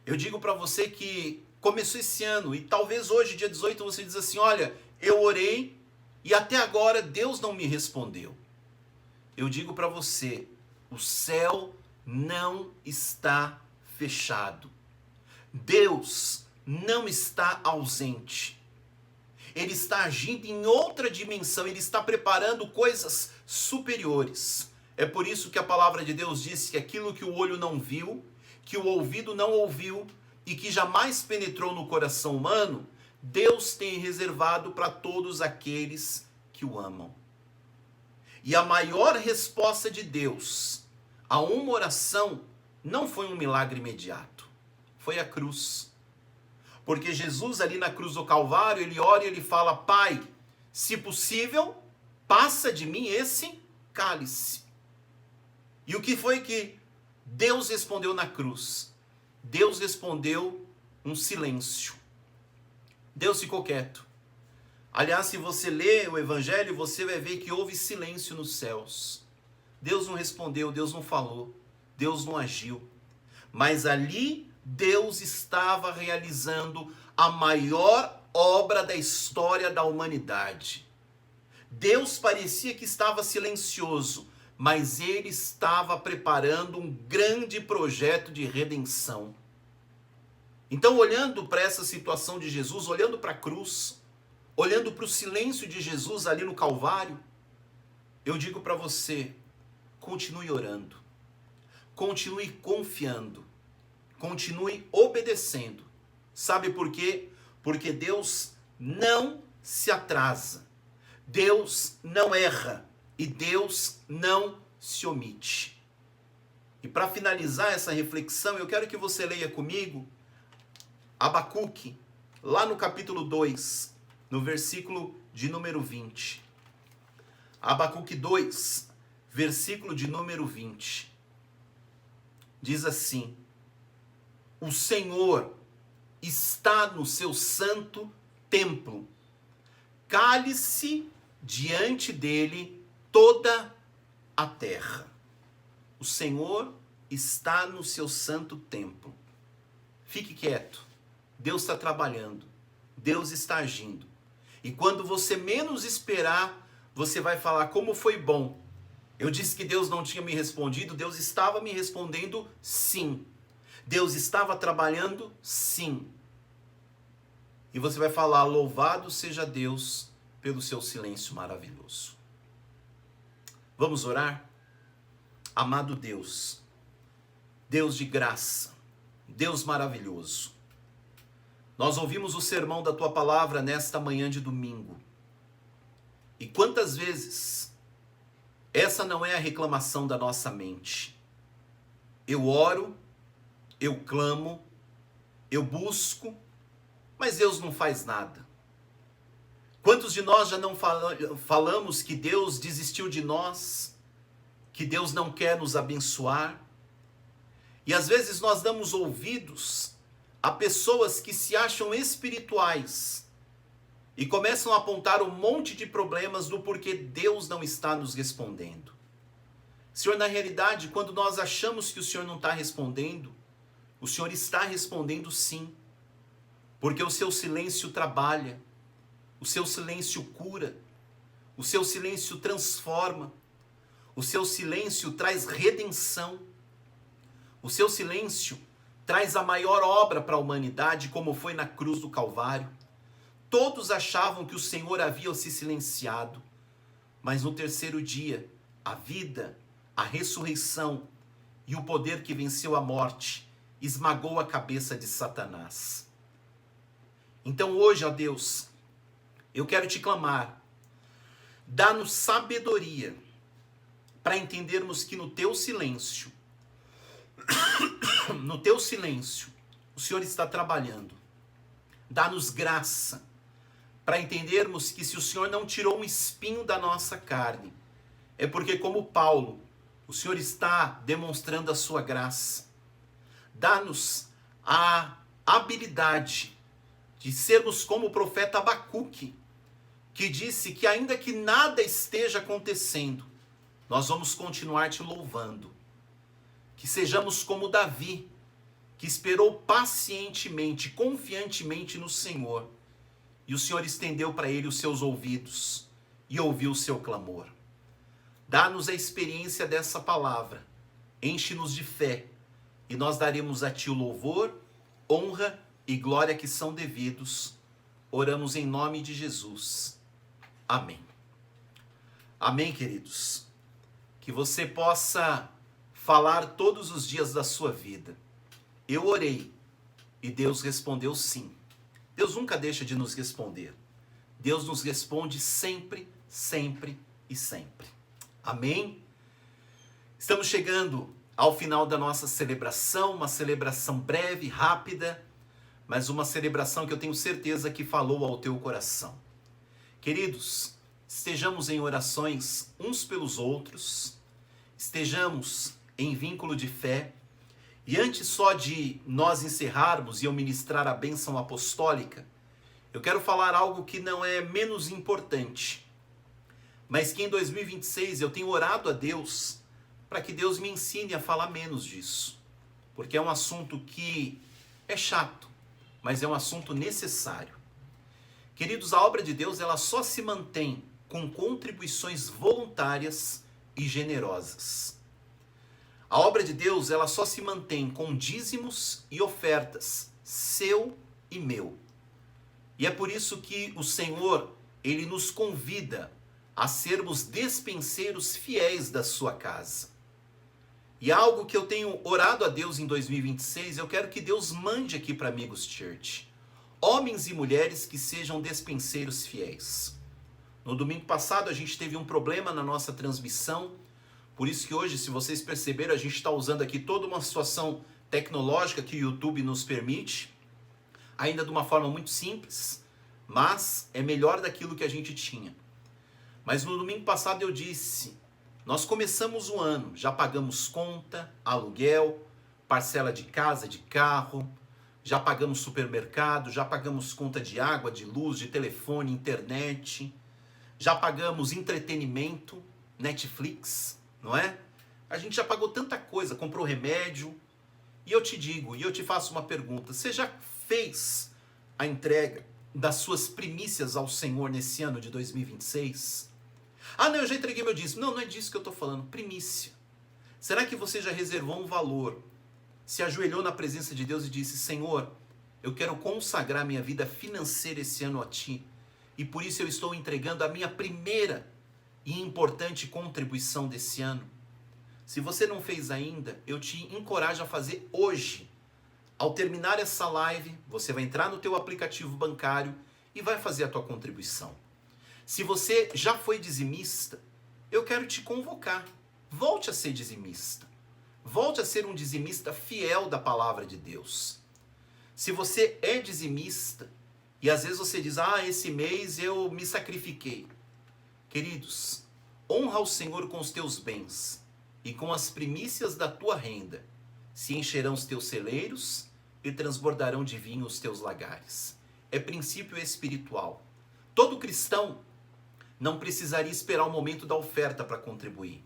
eu digo para você que começou esse ano e talvez hoje, dia 18, você diz assim, olha, eu orei e até agora Deus não me respondeu. Eu digo para você, o céu não está fechado. Deus não está ausente. Ele está agindo em outra dimensão, ele está preparando coisas superiores. É por isso que a palavra de Deus diz que aquilo que o olho não viu, que o ouvido não ouviu e que jamais penetrou no coração humano, Deus tem reservado para todos aqueles que o amam. E a maior resposta de Deus a uma oração não foi um milagre imediato, foi a cruz. Porque Jesus ali na cruz do Calvário, ele ora e ele fala, Pai, se possível, passa de mim esse cálice. E o que foi que Deus respondeu na cruz? Deus respondeu um silêncio. Deus ficou quieto. Aliás, se você lê o Evangelho, você vai ver que houve silêncio nos céus. Deus não respondeu, Deus não falou, Deus não agiu. Mas ali Deus estava realizando a maior obra da história da humanidade. Deus parecia que estava silencioso, mas ele estava preparando um grande projeto de redenção. Então, olhando para essa situação de Jesus, olhando para a cruz, olhando para o silêncio de Jesus ali no Calvário, eu digo para você, continue orando, continue confiando, continue obedecendo. Sabe por quê? Porque Deus não se atrasa, Deus não erra e Deus não se omite. E para finalizar essa reflexão, eu quero que você leia comigo Abacuque, lá no capítulo 2, no versículo de número 20. Abacuque 2, versículo de número 20. Diz assim: o Senhor está no seu santo templo, cale-se diante dele toda a terra. O Senhor está no seu santo templo. Fique quieto. Deus está trabalhando. Deus está agindo. E quando você menos esperar, você vai falar como foi bom. Eu disse que Deus não tinha me respondido. Deus estava me respondendo sim. Deus estava trabalhando sim. E você vai falar, louvado seja Deus pelo seu silêncio maravilhoso. Vamos orar? Amado Deus, Deus de graça, Deus maravilhoso, nós ouvimos o sermão da Tua Palavra nesta manhã de domingo. E quantas vezes essa não é a reclamação da nossa mente? Eu oro, eu clamo, eu busco, mas Deus não faz nada. Quantos de nós já não falamos que Deus desistiu de nós, que Deus não quer nos abençoar? E às vezes nós damos ouvidos a pessoas que se acham espirituais e começam a apontar um monte de problemas do porquê Deus não está nos respondendo. Senhor, na realidade, quando nós achamos que o Senhor não está respondendo, o Senhor está respondendo sim, porque o seu silêncio trabalha, o seu silêncio cura, o seu silêncio transforma, o seu silêncio traz redenção, o seu silêncio traz a maior obra para a humanidade, como foi na cruz do Calvário. Todos achavam que o Senhor havia se silenciado, mas no terceiro dia, a vida, a ressurreição e o poder que venceu a morte esmagou a cabeça de Satanás. Então hoje, ó Deus, eu quero te clamar, dá-nos sabedoria para entendermos que no teu silêncio, o Senhor está trabalhando. Dá-nos graça para entendermos que se o Senhor não tirou um espinho da nossa carne, é porque, como Paulo, o Senhor está demonstrando a sua graça. Dá-nos a habilidade de sermos como o profeta Abacuque, que disse que ainda que nada esteja acontecendo, nós vamos continuar te louvando. Que sejamos como Davi, que esperou pacientemente, confiantemente no Senhor, e o Senhor estendeu para ele os seus ouvidos e ouviu o seu clamor. Dá-nos a experiência dessa palavra, enche-nos de fé, e nós daremos a ti o louvor, honra e glória que são devidos. Oramos em nome de Jesus. Amém. Amém, queridos. Que você possa falar todos os dias da sua vida. Eu orei e Deus respondeu sim. Deus nunca deixa de nos responder. Deus nos responde sempre, sempre e sempre. Amém? Estamos chegando ao final da nossa celebração, uma celebração breve, rápida, mas uma celebração que eu tenho certeza que falou ao teu coração. Queridos, estejamos em orações uns pelos outros, estejamos em vínculo de fé, e antes só de nós encerrarmos e eu ministrar a bênção apostólica, eu quero falar algo que não é menos importante, mas que em 2026 eu tenho orado a Deus para que Deus me ensine a falar menos disso, porque é um assunto que é chato, mas é um assunto necessário. Queridos, a obra de Deus ela só se mantém com contribuições voluntárias e generosas. A obra de Deus ela só se mantém com dízimos e ofertas, seu e meu. E é por isso que o Senhor, ele nos convida a sermos despenseiros fiéis da sua casa. E algo que eu tenho orado a Deus em 2026, eu quero que Deus mande aqui para Amigos Church. Homens e mulheres que sejam despenseiros fiéis. No domingo passado a gente teve um problema na nossa transmissão, por isso que hoje, se vocês perceberam, a gente está usando aqui toda uma situação tecnológica que o YouTube nos permite, ainda de uma forma muito simples, mas é melhor daquilo que a gente tinha. Mas no domingo passado eu disse, nós começamos o ano, já pagamos conta, aluguel, parcela de casa, de carro, já pagamos supermercado, já pagamos conta de água, de luz, de telefone, internet, já pagamos entretenimento, Netflix, não é? A gente já pagou tanta coisa, comprou remédio. E eu te digo, e eu te faço uma pergunta, você já fez a entrega das suas primícias ao Senhor nesse ano de 2026? Ah, não, eu já entreguei meu dízimo. Não, não é disso que eu estou falando, primícia. Será que você já reservou um valor, se ajoelhou na presença de Deus e disse, Senhor, eu quero consagrar minha vida financeira esse ano a Ti, e por isso eu estou entregando a minha primeira e importante contribuição desse ano? Se você não fez ainda, eu te encorajo a fazer hoje. Ao terminar essa live, você vai entrar no teu aplicativo bancário e vai fazer a tua contribuição. Se você já foi dizimista, eu quero te convocar. Volte a ser dizimista. Volte a ser um dizimista fiel da palavra de Deus. Se você é dizimista e às vezes você diz, esse mês eu me sacrifiquei. Queridos, honra o Senhor com os teus bens e com as primícias da tua renda. Se encherão os teus celeiros e transbordarão de vinho os teus lagares. É princípio espiritual. Todo cristão não precisaria esperar o momento da oferta para contribuir.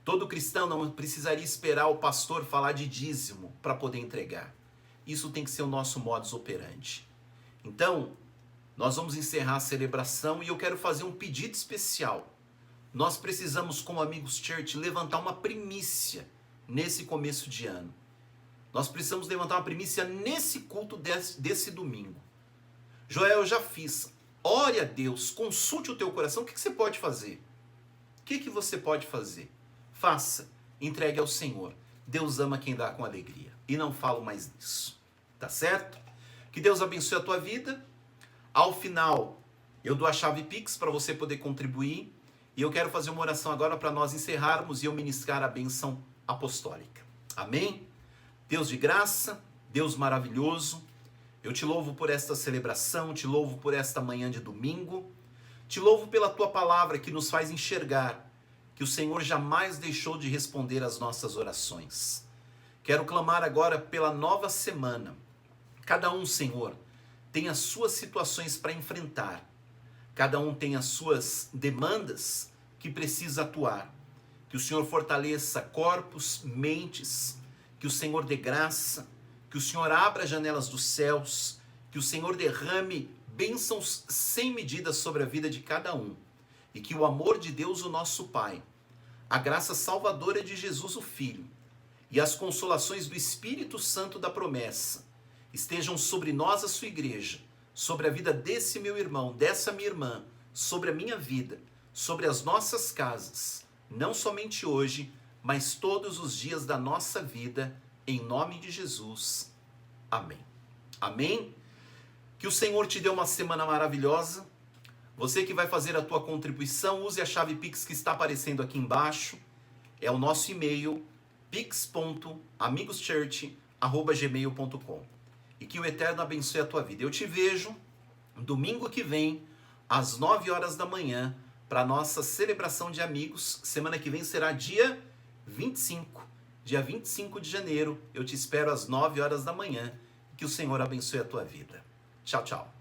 Todo cristão não precisaria esperar o pastor falar de dízimo para poder entregar. Isso tem que ser o nosso modus operandi. Então, nós vamos encerrar a celebração e eu quero fazer um pedido especial. Nós precisamos, como Amigos Church, levantar uma primícia nesse começo de ano. Nós precisamos levantar uma primícia nesse culto desse domingo. Joel, eu já fiz. Ore a Deus, consulte o teu coração. O que você pode fazer? O que você pode fazer? Faça, entregue ao Senhor. Deus ama quem dá com alegria. E não falo mais nisso. Tá certo? Que Deus abençoe a tua vida. Ao final, eu dou a chave Pix para você poder contribuir. E eu quero fazer uma oração agora para nós encerrarmos e eu ministrar a bênção apostólica. Amém? Deus de graça, Deus maravilhoso, eu te louvo por esta celebração, te louvo por esta manhã de domingo, te louvo pela tua palavra que nos faz enxergar que o Senhor jamais deixou de responder às nossas orações. Quero clamar agora pela nova semana. Cada um, Senhor, tem as suas situações para enfrentar. Cada um tem as suas demandas que precisa atuar. Que o Senhor fortaleça corpos, mentes, que o Senhor dê graça, que o Senhor abra as janelas dos céus, que o Senhor derrame bênçãos sem medida sobre a vida de cada um. E que o amor de Deus, o nosso Pai, a graça salvadora de Jesus, o Filho, e as consolações do Espírito Santo da promessa, estejam sobre nós, a sua igreja, sobre a vida desse meu irmão, dessa minha irmã, sobre a minha vida, sobre as nossas casas, não somente hoje, mas todos os dias da nossa vida, em nome de Jesus. Amém. Amém? Que o Senhor te dê uma semana maravilhosa. Você que vai fazer a tua contribuição, use a chave Pix que está aparecendo aqui embaixo. É o nosso e-mail, pix.amigoschurch@gmail.com. E que o Eterno abençoe a tua vida. Eu te vejo domingo que vem, às 9 horas da manhã, para a nossa celebração de amigos. Semana que vem será dia 25. Dia 25 de janeiro. Eu te espero às 9 horas da manhã. Que o Senhor abençoe a tua vida. Tchau, tchau.